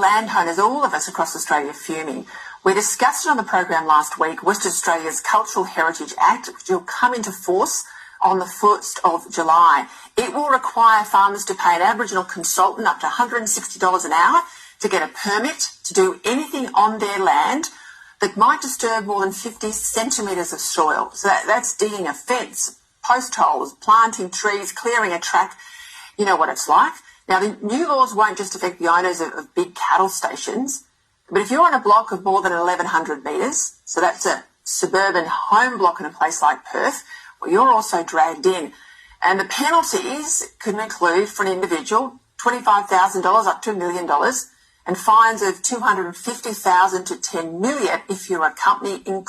Landowners, all of us across Australia, fuming. We discussed it on the program last week, Western Australia's Cultural Heritage Act, which will come into force on the 1st of July. It will require farmers to pay an Aboriginal consultant up to $160 an hour to get a permit to do anything on their land that might disturb more than 50 centimetres of soil. So that's digging a fence, post holes, planting trees, clearing a track. You know what it's like. Now, the new laws won't just affect the owners of big cattle stations, but if you're on a block of more than 1,100 metres, so that's a suburban home block in a place like Perth, well, you're also dragged in. And the penalties could include, for an individual, $25,000 up to $1 million, and fines of $250,000 to $10 million if you're a company in.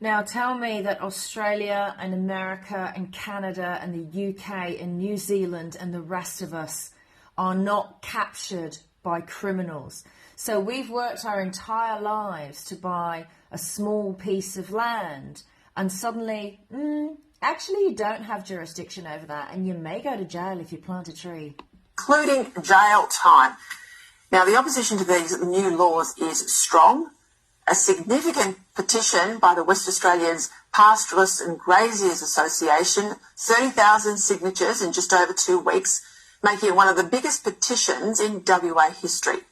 Now tell me that Australia and America and Canada and the UK and New Zealand and the rest of us are not captured by criminals. So we've worked our entire lives to buy a small piece of land, and suddenly, actually you don't have jurisdiction over that, and you may go to jail if you plant a tree. Including jail time. Now, the opposition to these new laws is strong. A significant petition by the West Australians Pastoralists and Graziers Association, 30,000 signatures in just over 2 weeks, making it one of the biggest petitions in WA history.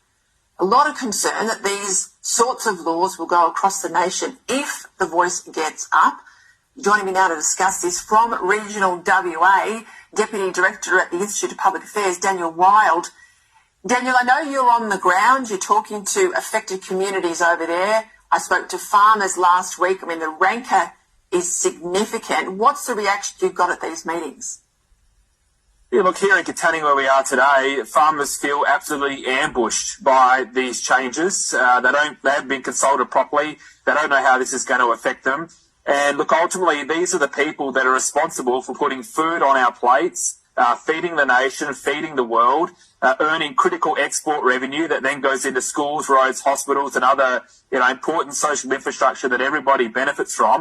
A lot of concern that these sorts of laws will go across the nation if the voice gets up. Joining me now to discuss this from Regional WA, Deputy Director at the Institute of Public Affairs, Daniel Wild. Daniel, I know you're on the ground. You're talking to affected communities over there. I spoke to farmers last week. I mean, the rancor is significant. What's the reaction you've got at these meetings? Yeah, look, here in Katanning where we are today, farmers feel absolutely ambushed by these changes. They haven't been consulted properly. They don't know how this is going to affect them. And look, ultimately, these are the people that are responsible for putting food on our plates, feeding the nation, feeding the world, earning critical export revenue that then goes into schools, roads, hospitals and other important social infrastructure that everybody benefits from.